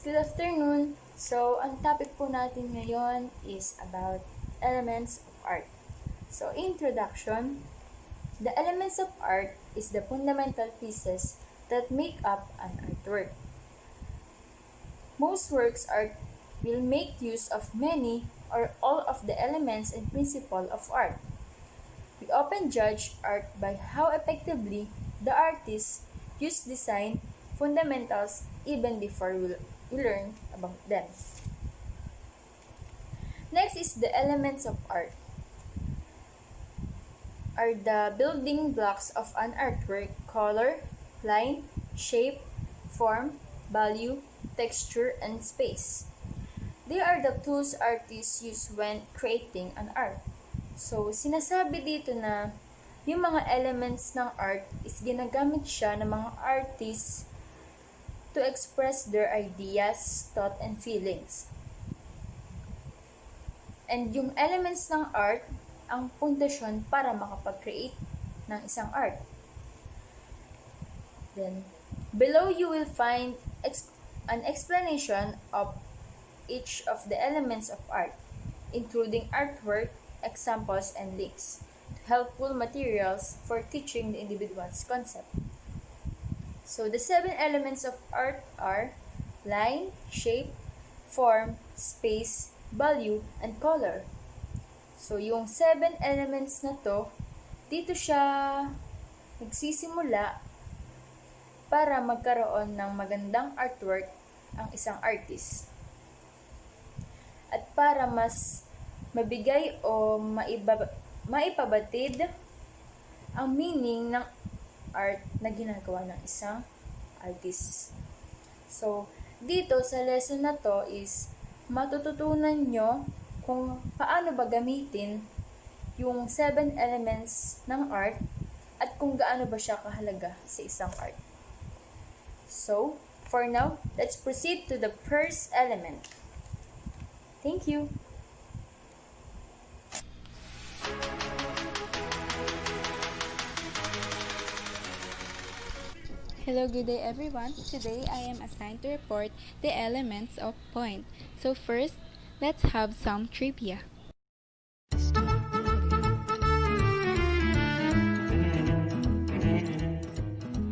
Good afternoon! So, ang topic po natin ngayon is about elements of art. So, introduction. The elements of art is the fundamental pieces that make up an artwork. Most works art will make use of many or all of the elements and principles of art. We often judge art by how effectively the artist used design fundamentals even before we learn about them. Next is the elements of art. Are the building blocks of an artwork: color, line, shape, form, value, texture, and space. They are the tools artists use when creating an art. So, sinasabi dito na yung mga elements ng art is ginagamit siya ng mga artists to express their ideas, thought, and feelings. And yung elements ng art, ang pundasyon para makapag-create ng isang art. Then, below you will find an explanation of each of the elements of art, including artwork, examples, and links, helpful materials for teaching the individual's concept. So, the 7 elements of art are line, shape, form, space, value, and color. So, yung 7 elements na to, dito siya nagsisimula para magkaroon ng magandang artwork ang isang artist. At para mas mabigay o maipabatid ang meaning ng art na ginagawa ng isang artist. So, dito sa lesson na to is matututunan nyo kung paano ba gamitin yung 7 elements ng art at kung gaano ba siya kahalaga sa isang art. So, for now, let's proceed to the first element. Thank you! Hello, good day everyone. Today I am assigned to report the elements of point. So first, let's have some trivia.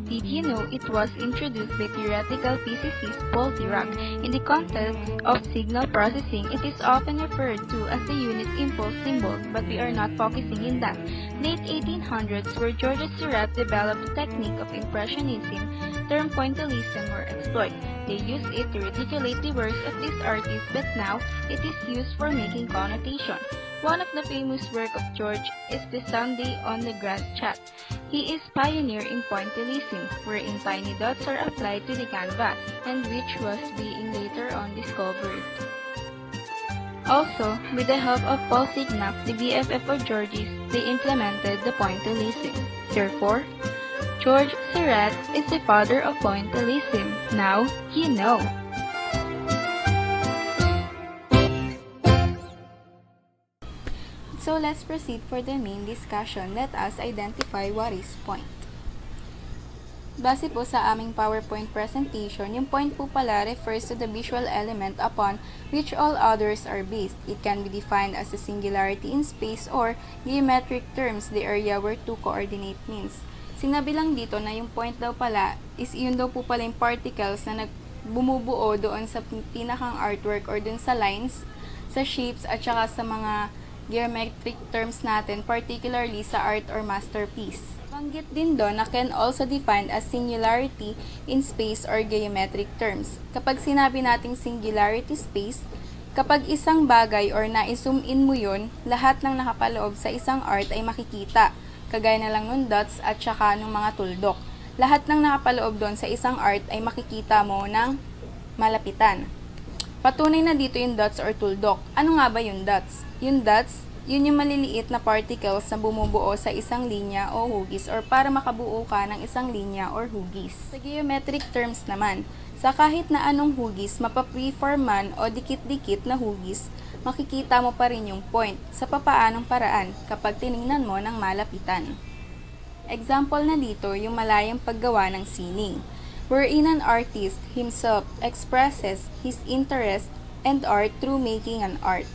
Did you know it was introduced by theoretical physicist Paul Dirac? In the context of signal processing, it is often referred to as the unit impulse symbol, but we are not focusing in that. Late 1800s, where Georges Seurat developed the technique of impressionism, term pointillism were explored. They used it to reticulate the works of these artists, but now it is used for making connotation. One of the famous work of George is the Sunday on the Grand Chat. He is pioneer in pointillism, wherein tiny dots are applied to the canvas, and which was being later on discovered. Also, with the help of Paul Signac, the BFF of Georges, they implemented the pointillism. Therefore, George Seurat is the father of pointillism. Now, you know. So let's proceed for the main discussion. Let us identify what is point. Base po sa aming PowerPoint presentation, yung point po pala refers to the visual element upon which all others are based. It can be defined as a singularity in space or geometric terms, the area where two coordinate means. Sinabi lang dito na yung point daw pala is yun daw po pala yung particles na bumubuo doon sa pinakang artwork or doon sa lines, sa shapes at saka sa mga geometric terms natin, particularly sa art or masterpiece. Banggit din doon na can also defined as singularity in space or geometric terms. Kapag sinabi nating singularity space, kapag isang bagay or na-zoom in mo yun, lahat ng nakapaloob sa isang art ay makikita, kagaya na lang ng dots at saka ng mga tuldok. Lahat ng nakapaloob doon sa isang art ay makikita mo ng malapitan. Patunay na dito yung dots or tuldok. Ano nga ba yung dots? Yung dots, yun yung maliliit na particles na bumubuo sa isang linya o hugis or para makabuo ka ng isang linya or hugis. Sa geometric terms naman, sa kahit na anong hugis, mapapreform man o dikit-dikit na hugis, makikita mo pa rin yung point sa papaanong paraan kapag tiningnan mo ng malapitan. Example na dito yung malayang paggawa ng sining. wherein an artist himself expresses his interest and art through making an art.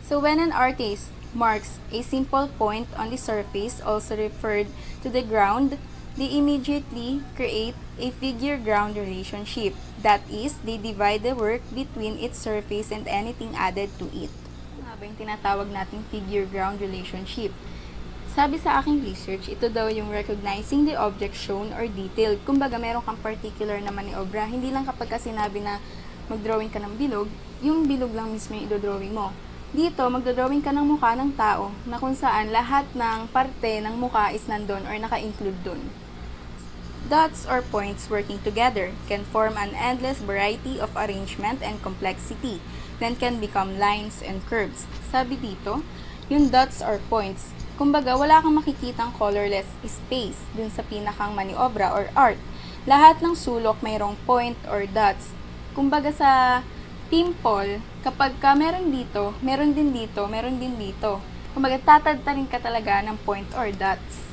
So when an artist marks a simple point on the surface, also referred to the ground, they immediately create a figure-ground relationship. That is, they divide the work between its surface and anything added to it. Ano nga ba yung tinatawag nating figure-ground relationship? Sabi sa aking research, ito daw yung recognizing the object shown or detailed. Kumbaga, meron kang particular na maniobra. Hindi lang kapag sinabi na mag-drawing ka ng bilog, yung bilog lang mismo yung idodrawing mo. Dito, magdodrawing ka ng mukha ng tao na kung saan lahat ng parte ng mukha is nandun or naka-include dun. Dots or points working together can form an endless variety of arrangement and complexity, then can become lines and curves. Sabi dito, yung dots or points, kumbaga wala kang makikitang colorless space dun sa pinakang maniobra or art. Lahat ng sulok mayroong point or dots. Kumbaga sa pimple, kapag ka meron dito, meron din dito, meron din dito. Kumbaga tatadtarin ka talaga ng point or dots.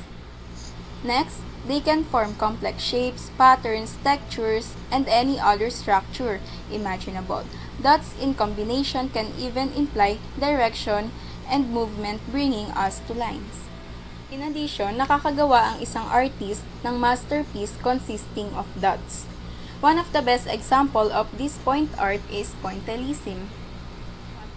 Next, they can form complex shapes, patterns, textures, and any other structure imaginable. Dots in combination can even imply direction and movement, bringing us to lines. In addition, nakakagawa ang isang artist ng masterpiece consisting of dots. One of the best example of this point art is pointillism.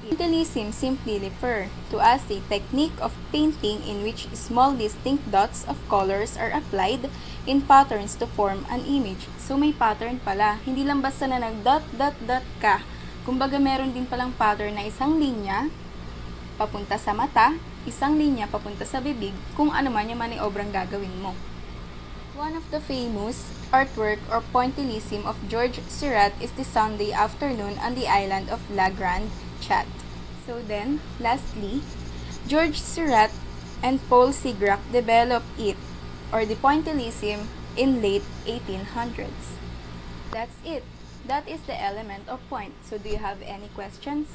Pointillism simply refer to as a technique of painting in which small distinct dots of colors are applied in patterns to form an image. So may pattern pala, hindi lang basta na nag-dot, dot, dot ka. Kumbaga meron din palang pattern na isang linya papunta sa mata, isang linya papunta sa bibig, kung ano man yung maniobrang gagawin mo. One of the famous artwork or pointillism of Georges Seurat is the Sunday afternoon on the island of La Grande Chat. So then, lastly, Georges Seurat and Paul Sigrac developed it, or the pointillism, in late 1800s. That's it. That is the element of point. So do you have any questions?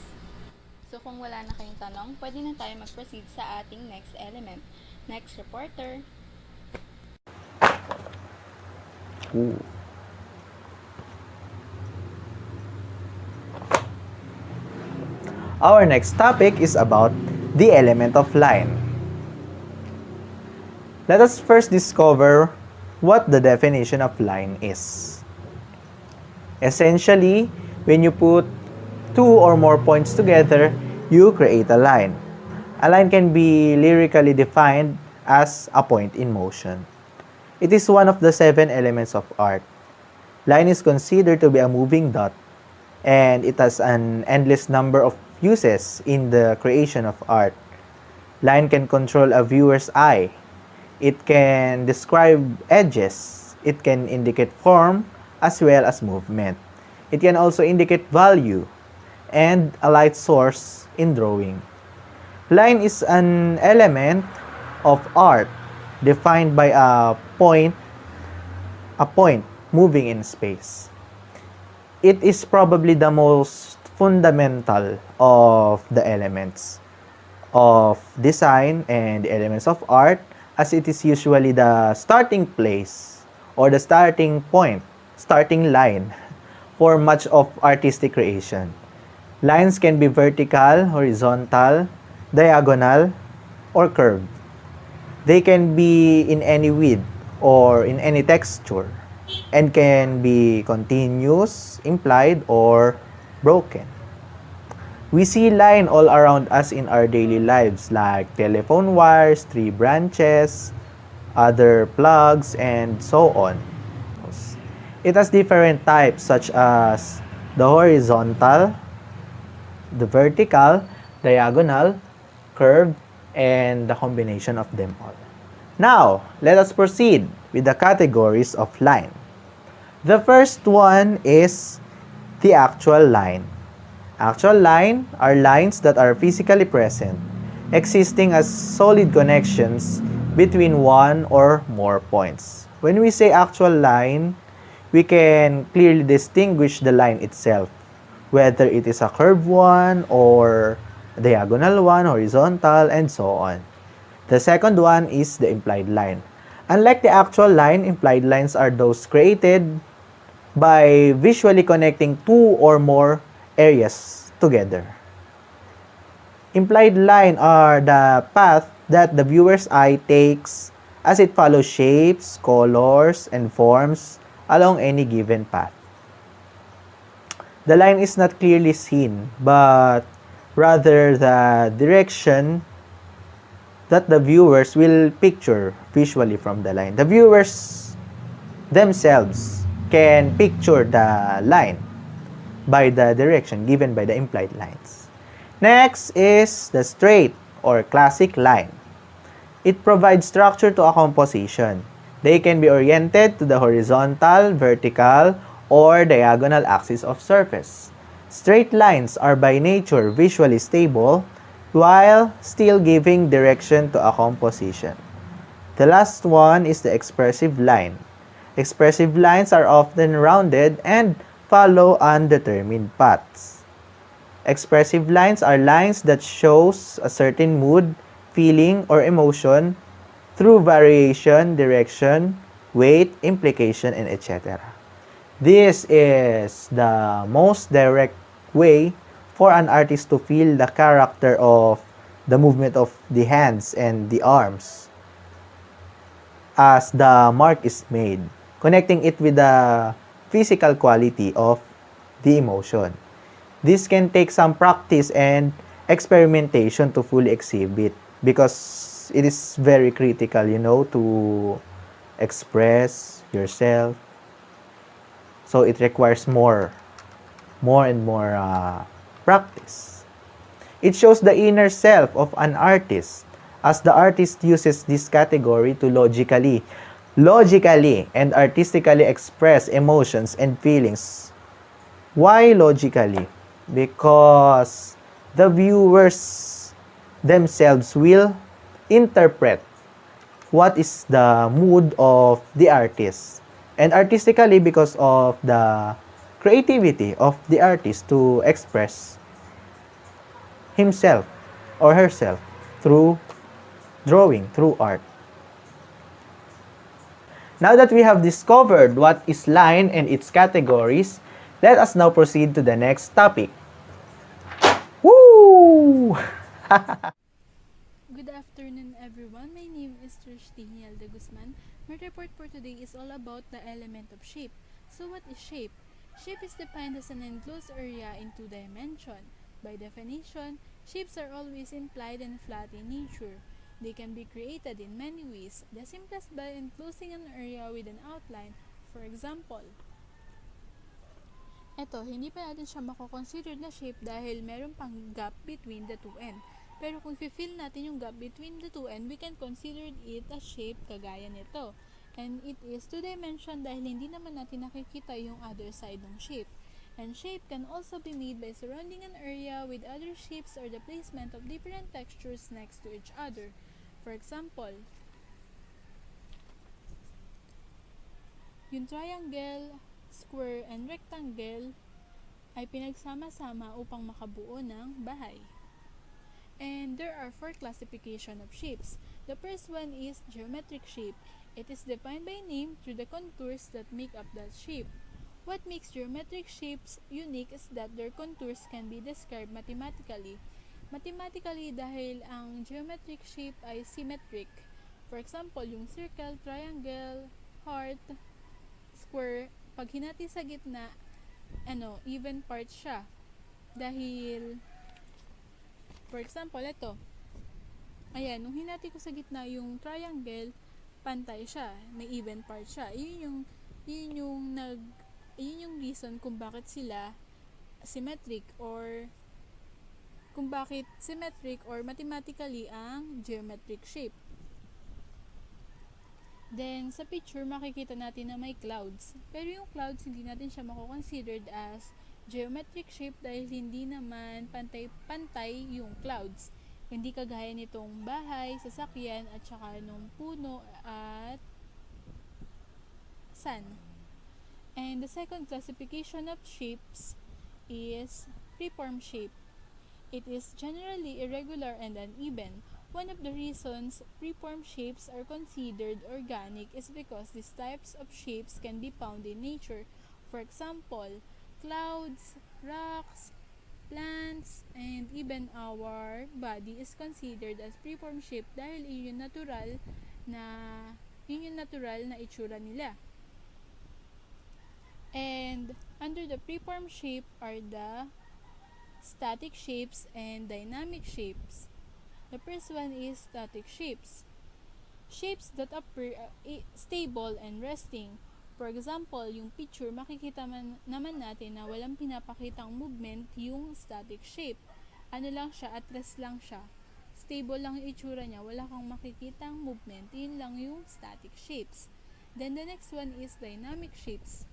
So kung wala na kayong tanong, pwede na tayo mag-proceed sa ating next element. Next reporter. Ooh. Our next topic is about the element of line. Let us first discover what the definition of line is. Essentially, when you put two or more points together, you create a line. A line can be lyrically defined as a point in motion. It is one of the 7 elements of art. Line is considered to be a moving dot, and it has an endless number of uses in the creation of art. Line can control a viewer's eye. It can describe edges. It can indicate form as well as movement. It can also indicate value and a light source in drawing. Line is an element of art defined by a point moving in space. It is probably the most fundamental of the elements of design and the elements of art, as it is usually the starting place or the starting point, starting line for much of artistic creation. Lines can be vertical, horizontal, diagonal, or curved. They can be in any width or in any texture and can be continuous, implied, or broken. We see line all around us in our daily lives, like telephone wires, tree branches, other plugs, and so on. It has different types such as the horizontal, the vertical, diagonal, curved, and the combination of them all. Now, let us proceed with the categories of line. The first one is the actual line. Actual line are lines that are physically present, existing as solid connections between one or more points. When we say actual line, we can clearly distinguish the line itself, whether it is a curved one or a diagonal one, horizontal, and so on. The second one is the implied line. Unlike the actual line, implied lines are those created by visually connecting two or more areas together. Implied line are the path that the viewer's eye takes as it follows shapes, colors, and forms along any given path. The line is not clearly seen, but rather the direction that the viewers will picture visually from the line. The viewers themselves can picture the line by the direction given by the implied lines. Next is the straight or classic line. It provides structure to a composition. They can be oriented to the horizontal, vertical, or diagonal axis of surface. Straight lines are by nature visually stable while still giving direction to a composition. The last one is the expressive line. Expressive lines are often rounded and follow undetermined paths. Expressive lines are lines that shows a certain mood, feeling, or emotion through variation, direction, weight, implication, and etc. This is the most direct way for an artist to feel the character of the movement of the hands and the arms as the mark is made, connecting it with the physical quality of the emotion. This can take some practice and experimentation to fully exhibit because it is very critical, to express yourself. So it requires more and more practice. It shows the inner self of an artist as the artist uses this category to logically and artistically express emotions and feelings. Why logically? Because the viewers themselves will interpret what is the mood of the artist. And artistically because of the creativity of the artist to express himself or herself through drawing, through art. Now that we have discovered what is line and its categories, let us now proceed to the next topic. Woo! Good afternoon, everyone. My name is Trish de Guzman. My report for today is all about the element of shape. So what is shape? Shape is defined as an enclosed area in two dimensions. By definition, shapes are always implied and flat in nature. They can be created in many ways, the simplest by enclosing an area with an outline. For example, hindi pa natin siya mako-consider na shape dahil meron pang gap between the two end. Pero kung fill natin yung gap between the two end, we can consider it a shape kagaya nito. And it is two-dimension dahil hindi naman natin nakikita yung other side ng shape. And shape can also be made by surrounding an area with other shapes or the placement of different textures next to each other. For example, yung triangle, square, and rectangle ay pinagsama-sama upang makabuo ng bahay. And there are 4 classification of shapes. The first one is geometric shape. It is defined by name through the contours that make up that shape. What makes geometric shapes unique is that their contours can be described mathematically. Mathematically dahil ang geometric shape ay symmetric. For example, yung circle, triangle, heart, square, pag hinati sa gitna, even part siya. Dahil, for example, ito. Ayan, nung hinati ko sa gitna yung triangle, pantay siya, may even part siya. Yun yung reason kung bakit sila symmetric or mathematically ang geometric shape. Then, sa picture, makikita natin na may clouds. Pero yung clouds, hindi natin siya mako-considered as geometric shape dahil hindi naman pantay yung clouds. Hindi kagaya nitong bahay, sasakyan, at saka nung puno at sun. And the second classification of shapes is freeform shape. It is generally irregular and uneven. One of the reasons preformed shapes are considered organic is because these types of shapes can be found in nature. For example, clouds, rocks, plants, and even our body is considered as preformed shape dahil na yun yung natural na itsura nila. And under the preformed shape are the static shapes and dynamic shapes. The first one is static shapes. Shapes that appear stable and resting. For example, yung picture, makikita naman natin na walang pinapakitang movement yung static shape. Ano lang siya, at rest lang siya. Stable lang yung itsura niya, wala kang makikitang movement. Yun lang yung static shapes. Then the next one is dynamic shapes.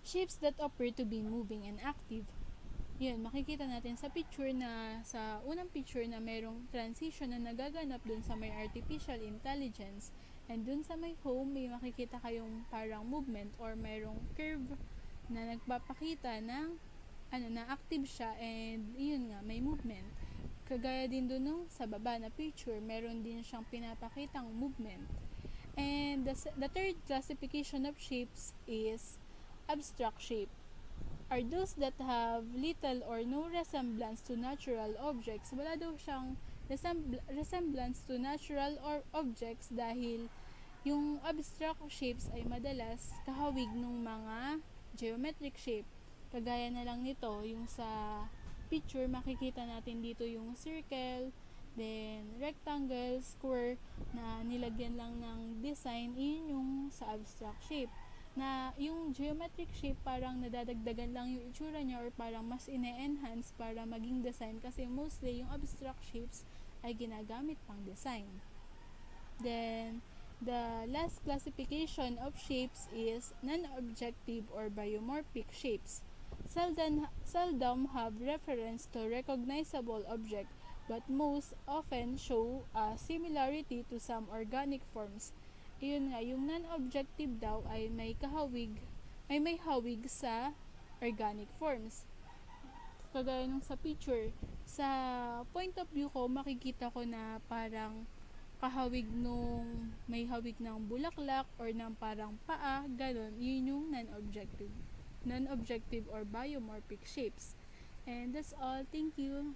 Shapes that appear to be moving and active. Yun, makikita natin sa unang picture na mayroong transition na nagaganap dun sa may artificial intelligence, and dun sa may home, may makikita kayong parang movement or mayroong curve na nagpapakita ng na active siya, and yun nga, may movement. Kagaya din dun nung sa baba na picture, meron din siyang pinapakitang movement. And the third classification of shapes is abstract shape. Are those that have little or no resemblance to natural objects. Wala daw siyang resemblance to natural or objects dahil yung abstract shapes ay madalas kahawig ng mga geometric shape. Kagaya na lang nito, yung sa picture, makikita natin dito yung circle, then rectangle, square, na nilagyan lang ng design, yun yung sa abstract shape. Na yung geometric shape parang nadadagdagan lang yung itsura niya or parang mas ine-enhance para maging design kasi mostly yung abstract shapes ay ginagamit pang design. Then, the last classification of shapes is non-objective or biomorphic shapes. Seldom have reference to recognizable object but most often show a similarity to some organic forms. Yun nga, yung non-objective daw ay may hawig sa organic forms. Kagaya nung sa picture, sa point of view ko, makikita ko na parang kahawig nung may hawig ng bulaklak or ng parang paa, ganun. Yun yung non-objective or biomorphic shapes. And that's all. Thank you.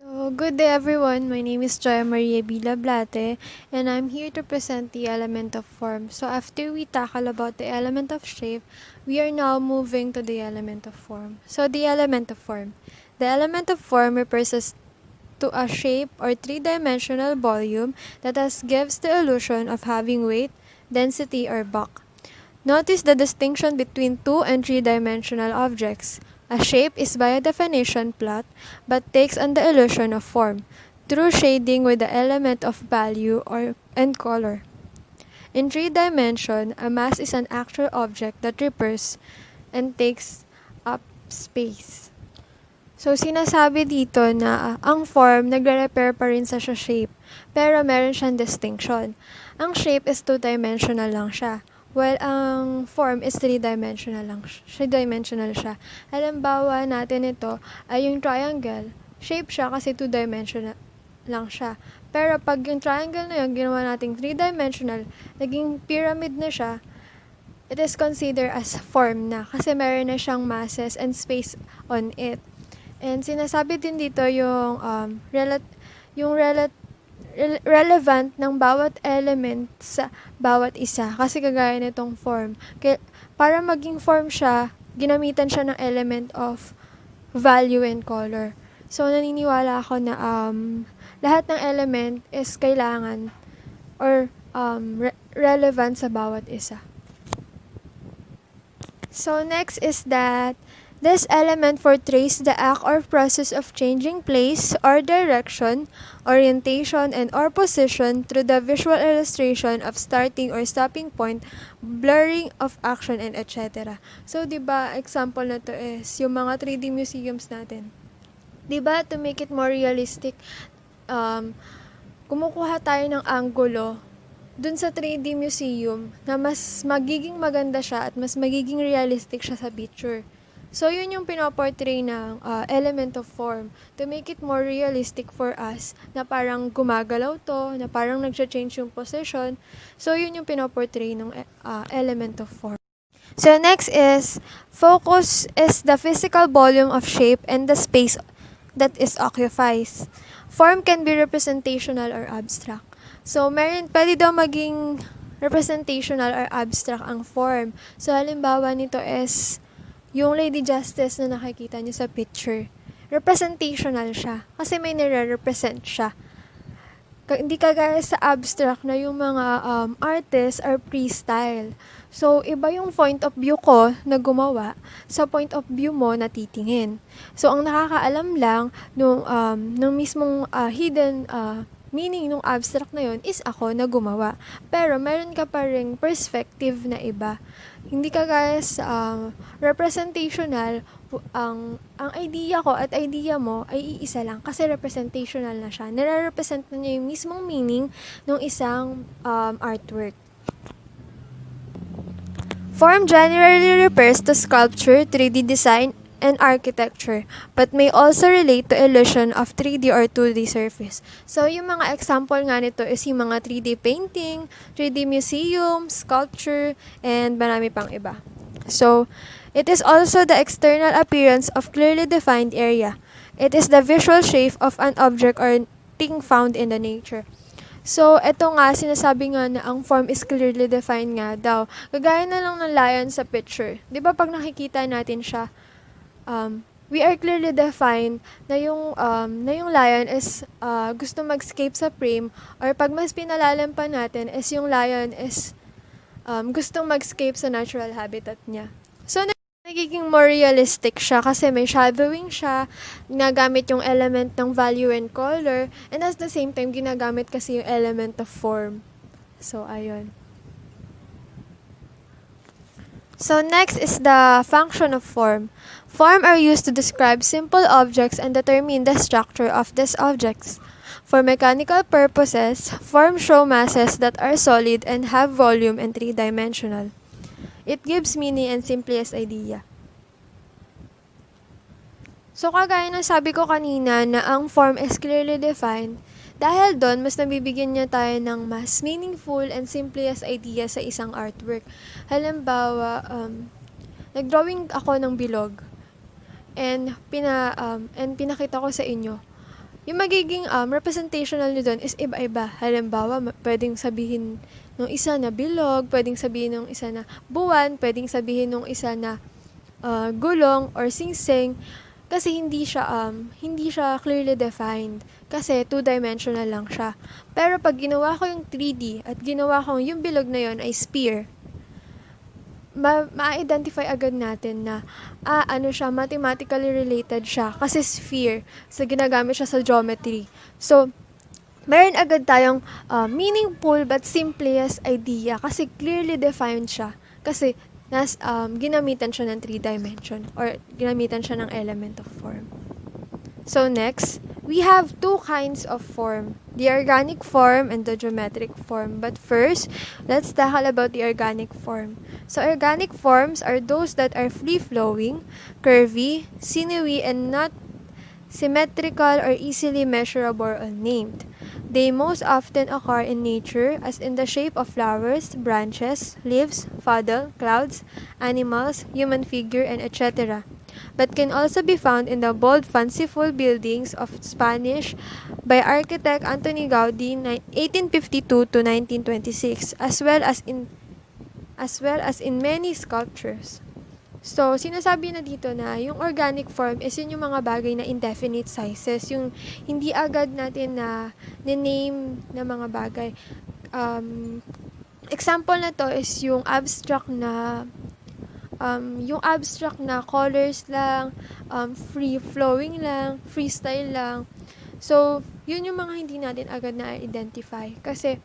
So, good day everyone. My name is Lablate, and I'm here to present the element of form. So after we tackle about the element of shape, we are now moving to the element of form. So the element of form. The element of form refers to a shape or three-dimensional volume that gives the illusion of having weight, density, or bulk. Notice the distinction between two and three-dimensional objects. A shape is by definition flat, but takes on the illusion of form, through shading with the element of value and color. In three dimension, a mass is an actual object that refers and takes up space. So, sinasabi dito na ang form nagre-refer pa rin sa shape, pero meron siyang distinction. Ang shape is two-dimensional lang siya. Well, ang form is three-dimensional siya. Halimbawa natin ito ay yung triangle. Shape siya kasi two-dimensional lang siya. Pero pag yung triangle na yun, ginawa nating three-dimensional, naging pyramid na siya, it is considered as form na kasi meron na siyang masses and space on it. And sinasabi din dito yung relevant ng bawat element sa bawat isa. Kasi kagaya nitong form. Para maging form siya, ginamitan siya ng element of value and color. So, naniniwala ako na lahat ng element is kailangan or relevant sa bawat isa. So, next is that this element portrays the act or process of changing place or direction, orientation, and or position through the visual illustration of starting or stopping point, blurring of action, and etc. So, diba, example na to is yung mga 3D museums natin. Diba, to make it more realistic, kumukuha tayo ng anggulo dun sa 3D museum na mas magiging maganda siya at mas magiging realistic siya sa picture. So, yun yung pinoportray ng element of form to make it more realistic for us na parang gumagalaw to, na parang nag-change yung position. So, yun yung pinoportray ng element of form. So, next is, focus is the physical volume of shape and the space that is occupies. Form can be representational or abstract. So, pwede daw maging representational or abstract ang form. So, halimbawa nito is yung Lady Justice na nakikita niyo sa picture. Representational siya. Kasi may nire-represent siya. Hindi kagaya sa abstract na yung mga artists are freestyle. So, iba yung point of view ko na gumawa sa point of view mo na titingin. So, ang nakakaalam lang nung mismong hidden meaning nung abstract na yun is ako na gumawa. Pero, meron ka pa ring perspective na iba. Hindi kagaya sa representational, ang idea ko at idea mo ay iisa lang kasi representational na siya. Nare-represent na niya yung mismong meaning ng isang artwork. Form generally refers to sculpture, 3D design, and architecture, but may also relate to illusion of 3D or 2D surface. So, yung mga example nga nito is yung mga 3D painting, 3D museum, sculpture, and marami pang iba. So, it is also the external appearance of clearly defined area. It is the visual shape of an object or thing found in the nature. So, eto nga, sinasabi nga na ang form is clearly defined nga daw. Gagaya na lang ng lion sa picture. Di ba pag nakikita natin siya, we are clearly defined na yung lion is gusto mag-escape sa frame, or pag mas pinalalim pa natin is yung lion is gustong mag-escape sa natural habitat niya. So, nagiging more realistic siya kasi may shadowing siya, ginagamit yung element ng value and color, and at the same time, ginagamit kasi yung element of form. So, ayun. So, next is the function of form. Form are used to describe simple objects and determine the structure of these objects. For mechanical purposes, forms show masses that are solid and have volume and three-dimensional. It gives meaning and simplest idea. So, kagaya ng sabi ko kanina na ang form is clearly defined, dahil doon, mas nabibigyan niya tayo ng mas meaningful and simplest idea sa isang artwork. Halimbawa, nag-drawing ako ng bilog and pinakita ko sa inyo. Yung magiging representational nyo doon is iba-iba. Halimbawa, pwedeng sabihin nung isa na bilog, pwedeng sabihin nung isa na buwan, pwedeng sabihin nung isa na gulong or singsing. Kasi hindi siya clearly defined. Kasi two-dimensional lang siya. Pero pag ginawa ko yung 3D at ginawa ko yung bilog na yon ay sphere, ma-identify agad natin na siya, mathematically related siya kasi sphere. So, ginagamit siya sa geometry. So, meron agad tayong meaningful but simplest idea kasi clearly defined siya. Kasi ginamitan siya ng 3 dimension or ginamitan siya ng element of form. So next, we have two kinds of form, the organic form and the geometric form. But first, let's tackle about the organic form. So organic forms are those that are free-flowing, curvy, sinewy, and not symmetrical or easily measurable or named. They most often occur in nature as in the shape of flowers, branches, leaves, puddle, clouds, animals, human figure, and etc. But can also be found in the bold, fanciful buildings of Spanish by architect Antoni Gaudí 1852 to 1926, as well as in many sculptures. So, sinasabi na dito na yung organic form is yun yung mga bagay na indefinite sizes, yung hindi agad natin na name na mga bagay. Example na to is yung abstract na colors lang, free-flowing lang, freestyle lang. So, yun yung mga hindi natin agad na identify kasi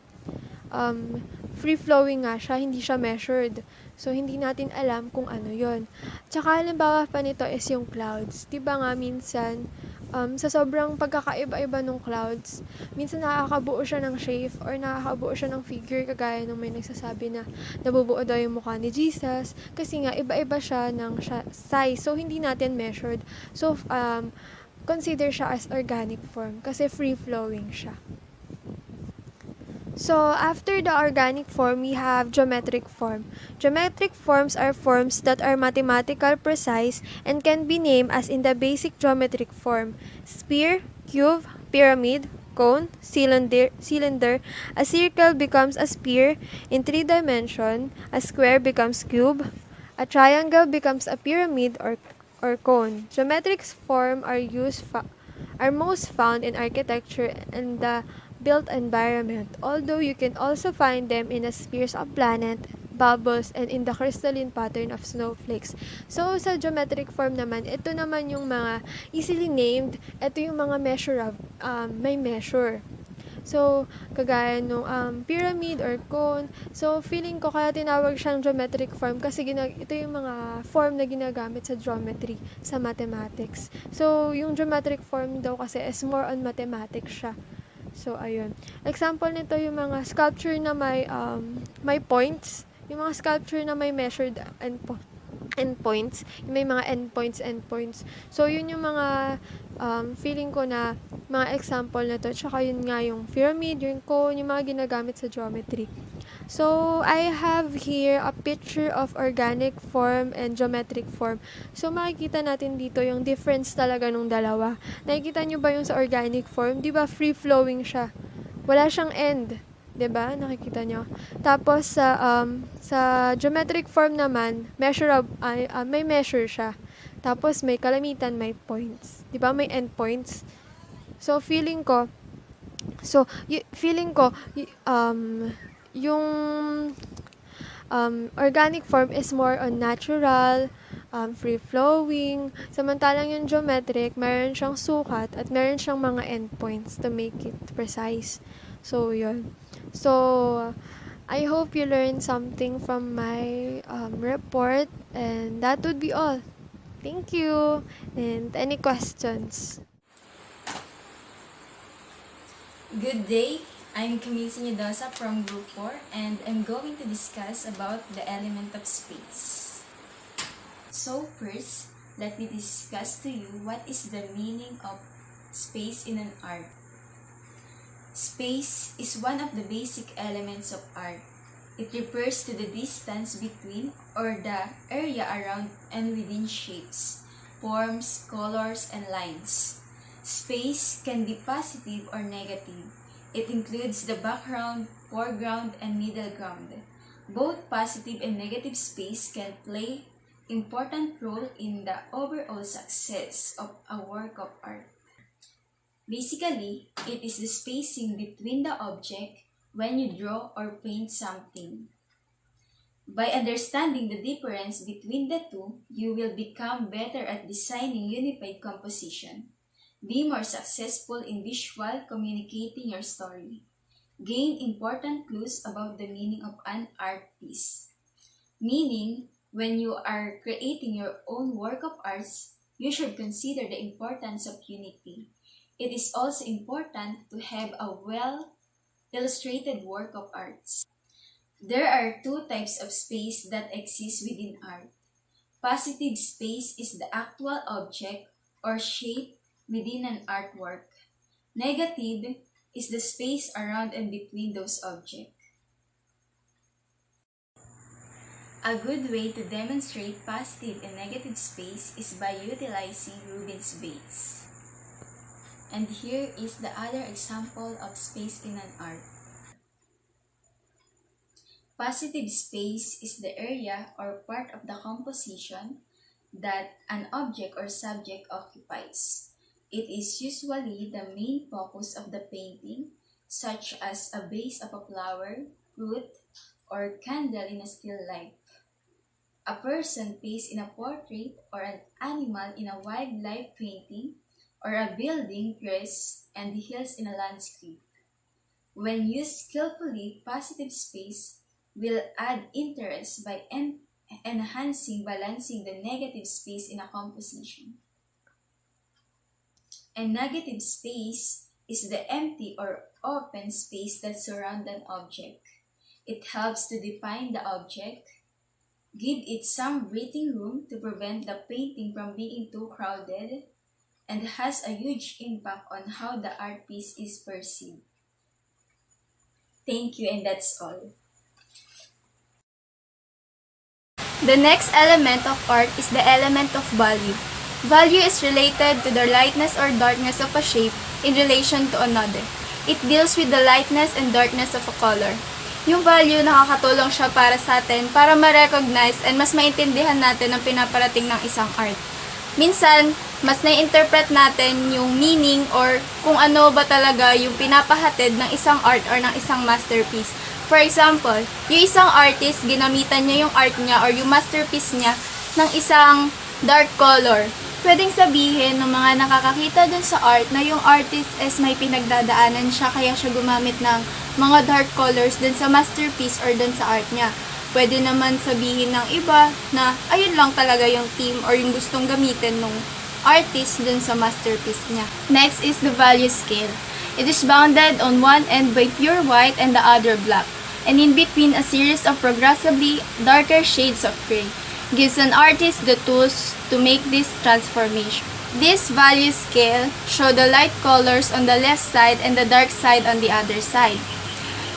free-flowing nga siya, hindi siya measured. So, hindi natin alam kung ano yon. Tsaka, halimbawa pa nito is yung clouds. Diba nga, minsan, sa sobrang pagkakaiba-iba ng clouds, minsan nakakabuo siya ng shape or nakakabuo siya ng figure kagaya nung may nagsasabi na nabubuo daw yung mukha ni Jesus kasi nga iba-iba siya ng size. So, hindi natin measured. So, consider siya as organic form kasi free-flowing siya. So, after the organic form, we have geometric form. Geometric forms are forms that are mathematical precise and can be named as in the basic geometric form: sphere, cube, pyramid, cone, cylinder. A circle becomes a sphere in 3 dimensions. A square becomes cube. A triangle becomes a pyramid or cone. Geometric form are most found in architecture and the built environment, although you can also find them in the spheres of planet, bubbles, and in the crystalline pattern of snowflakes. So, sa geometric form naman, ito naman yung mga easily named, ito yung mga may measure. So, kagaya nung pyramid or cone. So, feeling ko kaya tinawag siyang geometric form kasi ito yung mga form na ginagamit sa geometry, sa mathematics. So, yung geometric form daw kasi is more on mathematics siya. So, ayun. Example nito yung mga sculpture na may points. Yung mga sculpture na may measured endpoints. May mga endpoints. So, yun yung mga feeling ko na mga example na to. Tsaka yun nga yung pyramid, yung cone, yung mga ginagamit sa geometry. So, I have here a picture of organic form and geometric form. So, makikita natin dito yung difference talaga nung dalawa. Nakikita nyo ba yung sa organic form? Di ba free-flowing siya? Wala siyang end. Di ba? Nakikita nyo? Tapos, sa geometric form naman, may measure siya. Tapos, may kalamitan, may points. Di ba? May endpoints. So, feeling ko, yung organic form is more on natural, free-flowing. Samantalang yung geometric, meron siyang sukat at meron siyang mga endpoints to make it precise. So, yun. So, I hope you learned something from my report, and that would be all. Thank you. And any questions? Good day, I'm Kamille Cenidoza from Group 4 and I'm going to discuss about the element of space. So first, let me discuss to you what is the meaning of space in an art. Space is one of the basic elements of art. It refers to the distance between or the area around and within shapes, forms, colors, and lines. Space can be positive or negative. It includes the background, foreground, and middle ground. Both positive and negative space can play important role in the overall success of a work of art. Basically, it is the spacing between the object when you draw or paint something. By understanding the difference between the two, you will become better at designing unified composition. Be more successful in visual communicating your story. Gain important clues about the meaning of an art piece. Meaning, when you are creating your own work of arts, you should consider the importance of unity. It is also important to have a well-illustrated work of arts. There are two types of space that exist within art. Positive space is the actual object or shape within an artwork. Negative is the space around and between those objects. A good way to demonstrate positive and negative space is by utilizing Rubin's base. And here is the other example of space in an art. Positive space is the area or part of the composition that an object or subject occupies. It is usually the main focus of the painting, such as a base of a flower, fruit, or candle in a still life. A person face in a portrait or an animal in a wildlife painting, or a building, trees, and hills in a landscape. When used skillfully, positive space will add interest by balancing the negative space in a composition. And negative space is the empty or open space that surrounds an object. It helps to define the object, give it some breathing room to prevent the painting from being too crowded, and has a huge impact on how the art piece is perceived. Thank you, and that's all. The next element of art is the element of value. Value is related to the lightness or darkness of a shape in relation to another. It deals with the lightness and darkness of a color. Yung value, nakakatulong siya para sa atin para ma-recognize and mas maintindihan natin ang pinaparating ng isang art. Minsan, mas na-interpret natin yung meaning or kung ano ba talaga yung pinapahatid ng isang art or ng isang masterpiece. For example, yung isang artist, ginamitan niya yung art niya or yung masterpiece niya ng isang dark color. Pwedeng sabihin ng mga nakakakita dun sa art na yung artist is may pinagdadaanan siya kaya siya gumamit ng mga dark colors dun sa masterpiece or dun sa art niya. Pwede naman sabihin ng iba na ayun lang talaga yung theme or yung gustong gamitin ng artist dun sa masterpiece niya. Next is the value scale. It is bounded on one end by pure white and the other black, and in between a series of progressively darker shades of gray. Gives an artist the tools to make this transformation. This value scale show the light colors on the left side and the dark side on the other side.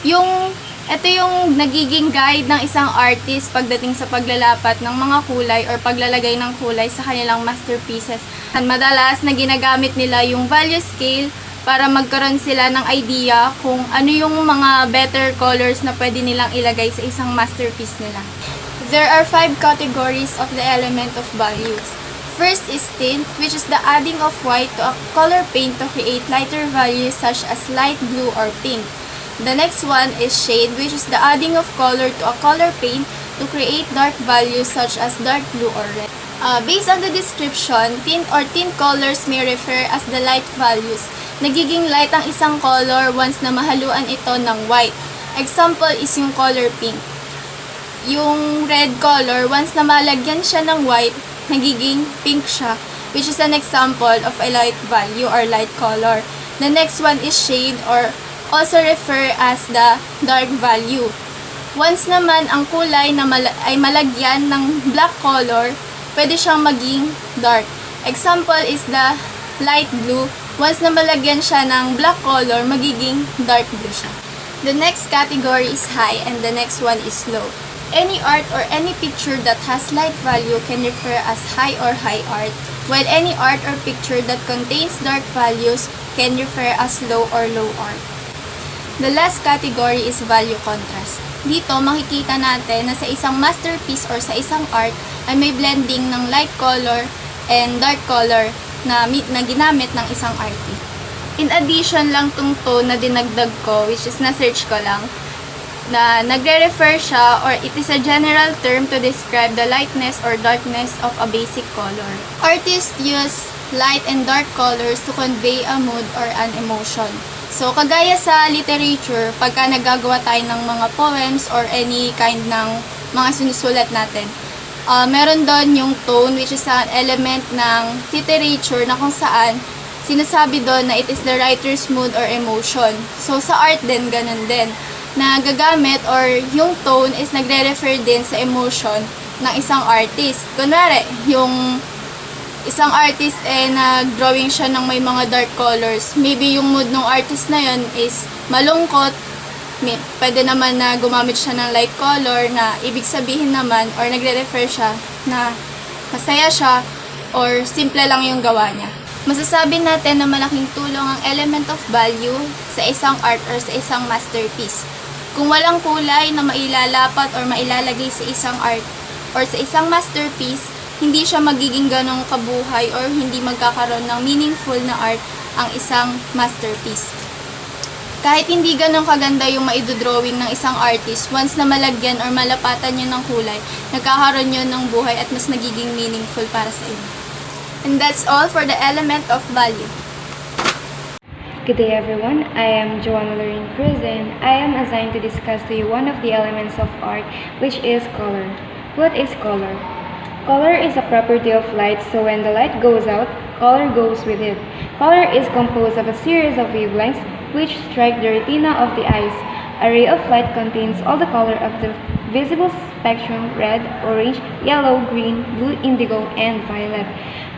Ito yung nagiging guide ng isang artist pagdating sa paglalapat ng mga kulay or paglalagay ng kulay sa kanilang masterpieces. At madalas na ginagamit nila yung value scale para magkaroon sila ng idea kung ano yung mga better colors na pwede nilang ilagay sa isang masterpiece nila. There are 5 categories of the element of values. First is tint, which is the adding of white to a color paint to create lighter values such as light blue or pink. The next one is shade, which is the adding of color to a color paint to create dark values such as dark blue or red. Based on the description, tint or tint colors may refer as the light values. Nagiging light ang isang color once na mahaluan ito ng white. Example is yung color pink. Yung red color, once na malagyan siya ng white, nagiging pink siya, which is an example of a light value or light color. The next one is shade or also refer as the dark value. Once naman ang kulay na ay malagyan ng black color, pwede siyang maging dark. Example is the light blue. Once na malagyan siya ng black color, magiging dark blue siya. The next category is high and the next one is low. Any art or any picture that has light value can refer as high or high art, while any art or picture that contains dark values can refer as low or low art. The last category is value contrast. Dito, makikita natin na sa isang masterpiece or sa isang art ay may blending ng light color and dark color na ginamit ng isang artist. In addition lang tong tone na dinagdag ko, which is na-search ko lang, na nagre-refer siya or it is a general term to describe the lightness or darkness of a basic color. Artists use light and dark colors to convey a mood or an emotion. So, kagaya sa literature, pagka nagagawa tayo ng mga poems or any kind ng mga sinusulat natin, meron doon yung tone, which is an element ng literature na kung saan sinasabi doon na it is the writer's mood or emotion. So, sa art din, ganun din, na gagamit or yung tone is nagre-refer din sa emotion ng isang artist. Kunwari, yung isang artist nag-drawing siya ng may mga dark colors. Maybe yung mood ng artist na yun is malungkot. Pwede naman na gumamit siya ng light color na ibig sabihin naman or nagre-refer siya na masaya siya or simple lang yung gawa niya. Masasabi natin na malaking tulong ang element of value sa isang art or sa isang masterpiece. Kung walang kulay na mailalapat or mailalagay sa isang art or sa isang masterpiece, hindi siya magiging ganong kabuhay or hindi magkakaroon ng meaningful na art ang isang masterpiece. Kahit hindi ganong kaganda yung maidodrawing ng isang artist, once na malagyan or malapatan yun ng kulay, nagkakaroon yun ng buhay at mas nagiging meaningful para sa inyo. And that's all for the element of value. Good day everyone, I am Joanna, Lorraine, Cruz, and I am assigned to discuss to you one of the elements of art, which is color. What is color? Color is a property of light, so when the light goes out, color goes with it. Color is composed of a series of wavelengths which strike the retina of the eyes. A ray of light contains all the color of the visible spectrum: red, orange, yellow, green, blue, indigo, and violet.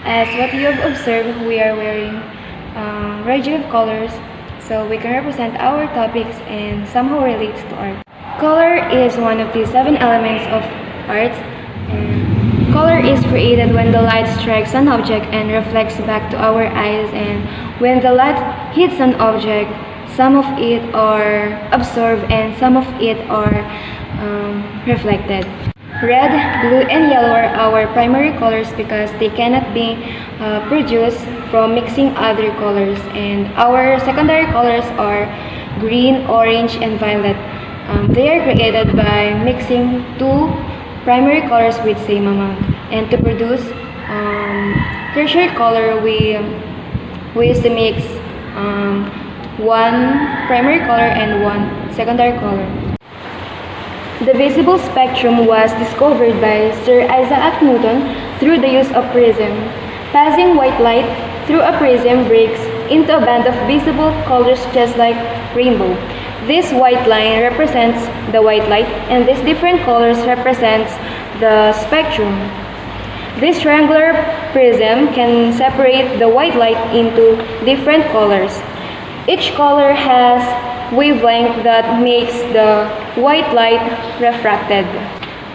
As what you have observed, we are wearing range of colors, so we can represent our topics and somehow relate to art. Color is one of the 7 elements of art. And color is created when the light strikes an object and reflects back to our eyes, and when the light hits an object, some of it are absorbed and some of it are reflected. Red, blue, and yellow are our primary colors because they cannot be produced from mixing other colors. And our secondary colors are green, orange, and violet. They are created by mixing 2 primary colors with same amount. And to produce tertiary color, we used to mix 1 primary color and 1 secondary color. The visible spectrum was discovered by Sir Isaac Newton through the use of prism. Passing white light through a prism breaks into a band of visible colors just like rainbow. This white line represents the white light, and these different colors represents the spectrum. This triangular prism can separate the white light into different colors. Each color has wavelength that makes the white light refracted.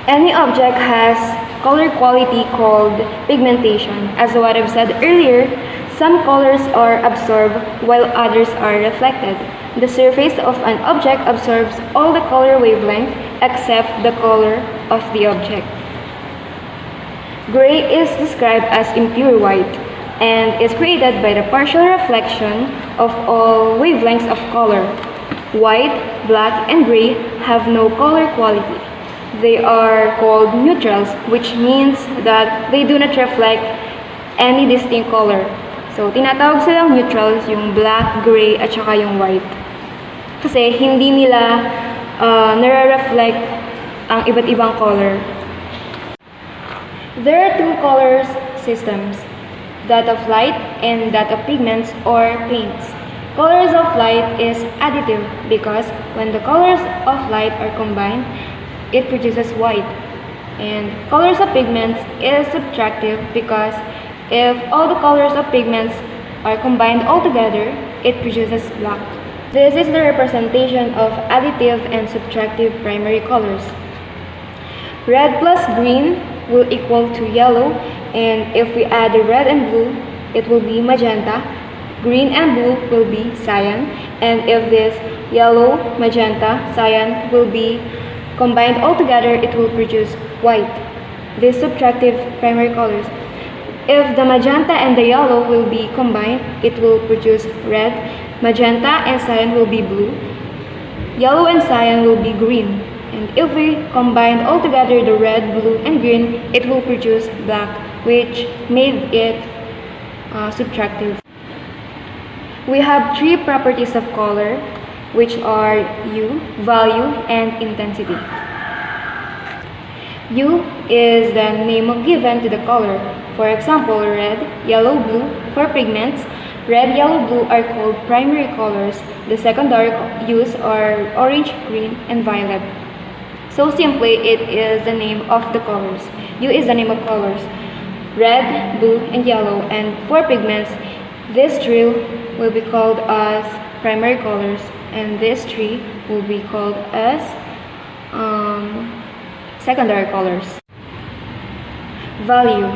Any object has color quality called pigmentation. As what I've said earlier, some colors are absorbed while others are reflected. The surface of an object absorbs all the color wavelength except the color of the object. Gray is described as impure white and is created by the partial reflection of all wavelengths of color. White, black, and gray have no color quality. They are called neutrals, which means that they do not reflect any distinct color. So, tinatawag silang neutrals yung black, gray, at saka yung white. Kasi hindi nila nare-reflect ang iba't ibang color. There are 2 color systems, that of light and that of pigments or paints. Colors of light is additive because when the colors of light are combined, it produces white. And colors of pigments is subtractive because if all the colors of pigments are combined all together, it produces black. This is the representation of additive and subtractive primary colors. Red plus green will equal to yellow, and if we add the red and blue, it will be magenta. Green and blue will be cyan, and if this yellow, magenta, cyan will be combined all together, it will produce white. These subtractive primary colors. If the magenta and the yellow will be combined, it will produce red. Magenta and cyan will be blue. Yellow and cyan will be green. And if we combine all together the red, blue, and green, it will produce black, which made it subtractive. We have 3 properties of color, which are hue, value, and intensity. Hue is the name given to the color. For example, red, yellow, blue for pigments. Red, yellow, blue are called primary colors. The secondary hues are orange, green, and violet. So simply, it is the name of the colors. Hue is the name of colors. Red, blue, and yellow. And for pigments, these 3 will be called as primary colors, and these 3 will be called as secondary colors. Value.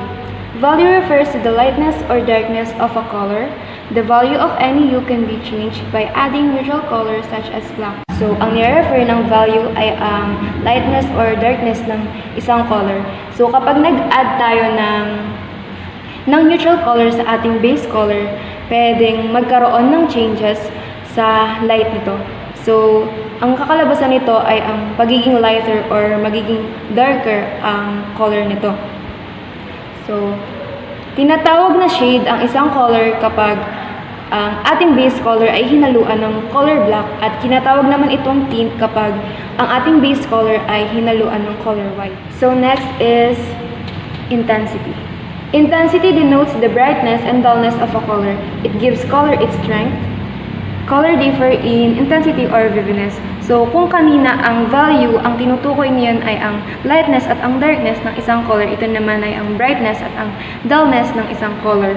Value refers to the lightness or darkness of a color. The value of any hue can be changed by adding neutral colors such as black. So, ang nire-refer ng value ay ang lightness or darkness ng isang color. So, kapag nag-add tayo ng neutral color sa ating base color, pwedeng magkaroon ng changes sa light nito. So, ang kakalabasan nito ay ang pagiging lighter or magiging darker ang color nito. So, tinatawag na shade ang isang color kapag ang ating base color ay hinaluan ng color black, at kinatawag naman itong tint kapag ang ating base color ay hinaluan ng color white. So next is intensity. Intensity denotes the brightness and dullness of a color. It gives color its strength. Color differ in intensity or vividness. So, kung kanina ang value, ang tinutukoy niyan ay ang lightness at ang darkness ng isang color, ito naman ay ang brightness at ang dullness ng isang color.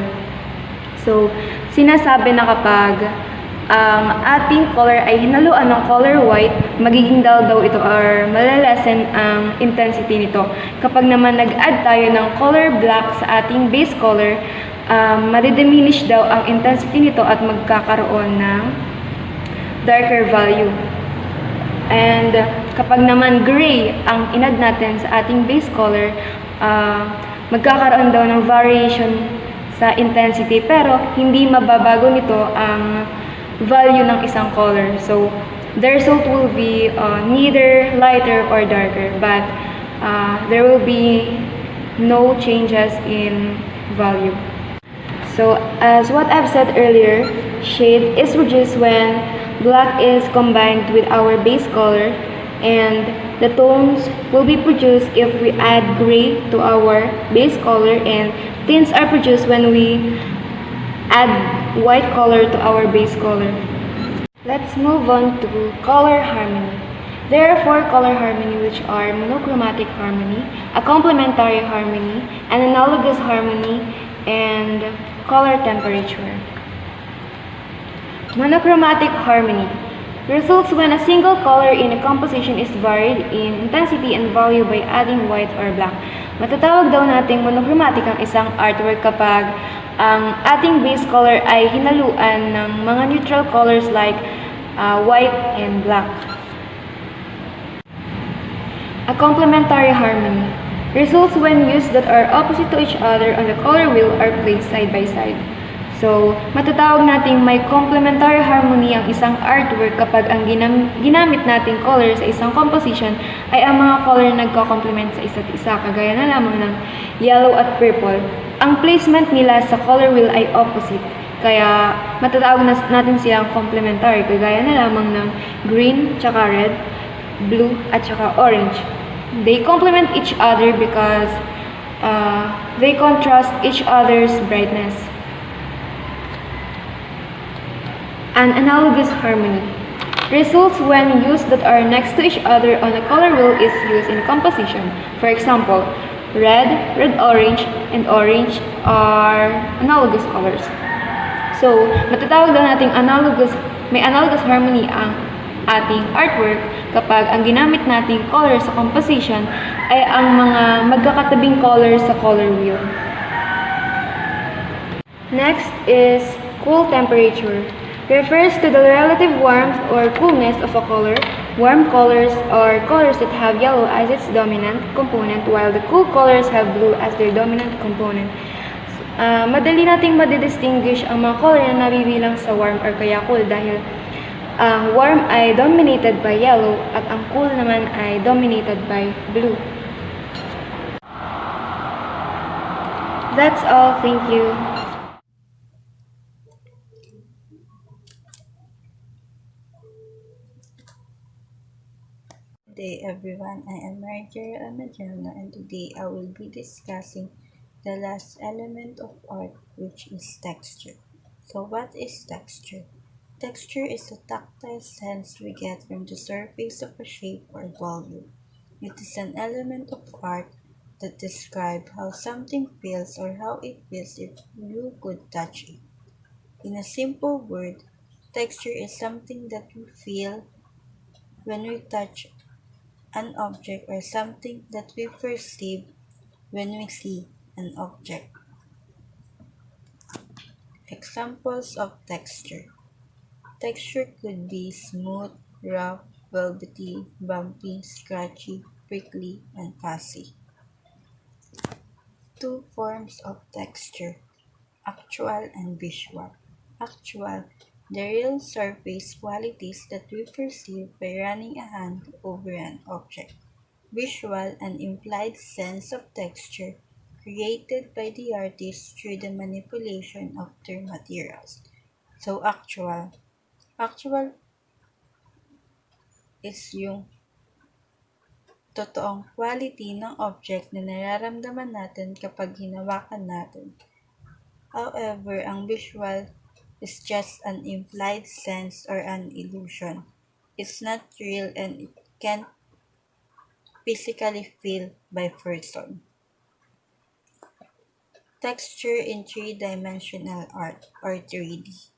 So, sinasabi na kapag ang ating color ay hinaluan ng color white, magiging dull daw ito or malalesen ang intensity nito. Kapag naman nag-add tayo ng color black sa ating base color, madidiminish daw ang intensity nito at magkakaroon ng darker value. And kapag naman gray ang inad natin sa ating base color, magkakaroon daw ng variation sa intensity pero hindi mababago nito ang value ng isang color. So, the result will be neither lighter or darker, but there will be no changes in value. So, as what I've said earlier, shade is produced when black is combined with our base color, and the tones will be produced if we add gray to our base color, and tints are produced when we add white color to our base color. Let's move on to color harmony. There are 4 color harmony, which are monochromatic harmony, a complementary harmony, an analogous harmony, and color temperature. Monochromatic harmony results when a single color in a composition is varied in intensity and value by adding white or black. Matatawag daw nating monochromatic ang isang artwork kapag ang ating base color ay hinaluan ng mga neutral colors like white and black. A complementary harmony results when hues that are opposite to each other on the color wheel are placed side by side. So, matatawag nating may complementary harmony ang isang artwork kapag ang ginamit nating color sa isang composition ay ang mga color na nagko-complement sa isa't isa, kagaya na lamang ng yellow at purple. Ang placement nila sa color wheel ay opposite, kaya matatawag natin silang complementary, kagaya na lamang ng green, tsaka red, blue, at tsaka orange. They complement each other because they contrast each other's brightness. An analogous harmony results when hues that are next to each other on a color wheel is used in composition. For example, red, red-orange, and orange are analogous colors. So, matatawag daw nating may analogous harmony ang ating artwork kapag ang ginamit nating color sa composition ay ang mga magkakatabing colors sa color wheel. Next is cool temperature. Refers to the relative warmth or coolness of a color. Warm colors are colors that have yellow as its dominant component, while the cool colors have blue as their dominant component. Madali nating madidistinguish ang mga color na nabibilang sa warm or kaya cool dahil ang warm ay dominated by yellow at ang cool naman ay dominated by blue. That's all. Thank you. Good day everyone, I am Jerielle Medrano, and today I will be discussing the last element of art, which is texture. So what is texture? Texture is the tactile sense we get from the surface of a shape or volume. It is an element of art that describes how something feels or how it feels if you could touch it. In a simple word, texture is something that we feel when we touch an object or something that we perceive when we see an object. Examples of texture. Texture could be smooth, rough, velvety, bumpy, scratchy, prickly, and fuzzy. 2 forms of texture: actual and visual. Actual, the real surface qualities that we perceive by running a hand over an object. Visual, an implied sense of texture created by the artist through the manipulation of their materials. So, actual is yung totoong quality ng object na nararamdaman natin kapag hinawakan natin. However, ang visual is just an implied sense or an illusion. It's not real and it can't physically feel by person. Texture in three-dimensional art or 3D.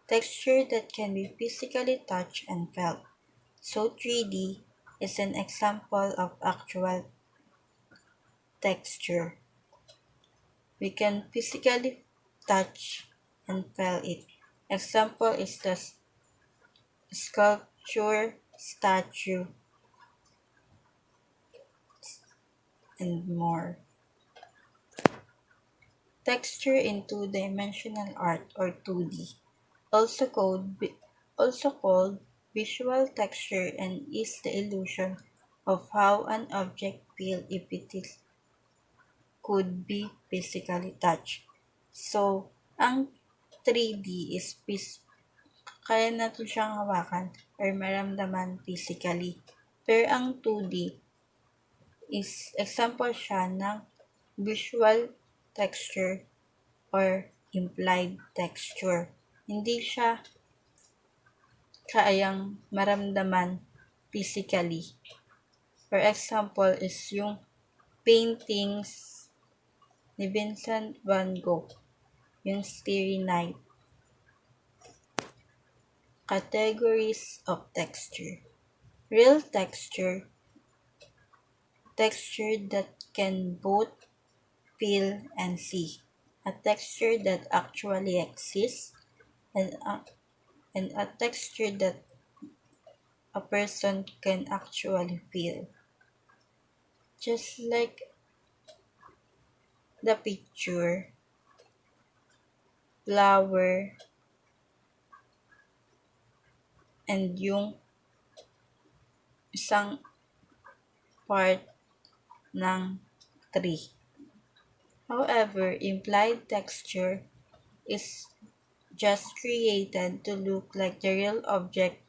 Texture that can be physically touched and felt. So 3D is an example of actual texture. We can physically touch and feel it. Example is the sculpture, statue, and more. Texture in two-dimensional art or 2D, also called visual texture, and is the illusion of how an object feels if could be physically touched. So, ang 3D is kaya natin siyang hawakan or maramdaman physically. Pero ang 2D is example siya ng visual texture or implied texture. Hindi siya kayang maramdaman physically. For example is yung paintings ni Vincent van Gogh, yung Starry Night. Categories of texture. Real texture that can both feel and see. A texture that actually exists, and a texture that a person can actually feel. Just like the picture, flower, and yung isang part ng tree. However, implied texture is just created to look like the real object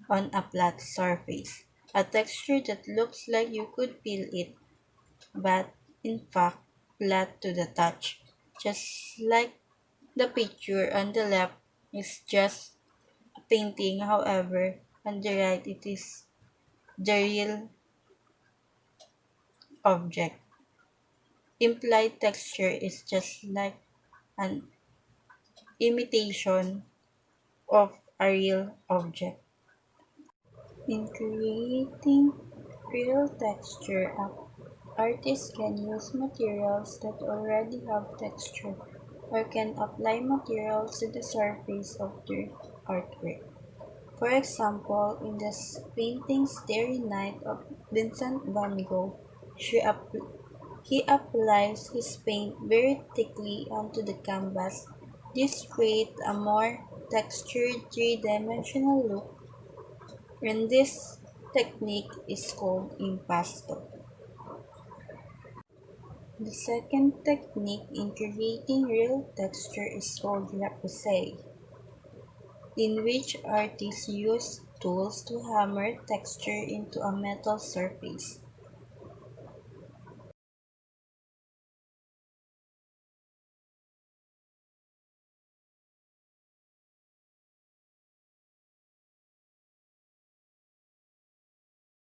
on a flat surface. A texture that looks like you could feel it, but in fact, flat to the touch. Just like the picture on the left is just a painting, however, on the right it is the real object. Implied texture is just like an imitation of a real object. In creating real texture, artists can use materials that already have texture or can apply materials to the surface of their artwork. For example, in the painting Starry Night of Vincent van Gogh, he applies his paint very thickly onto the canvas. This creates a more textured three-dimensional look, and this technique is called impasto. The second technique in creating real texture is called lapise, in which artists use tools to hammer texture into a metal surface.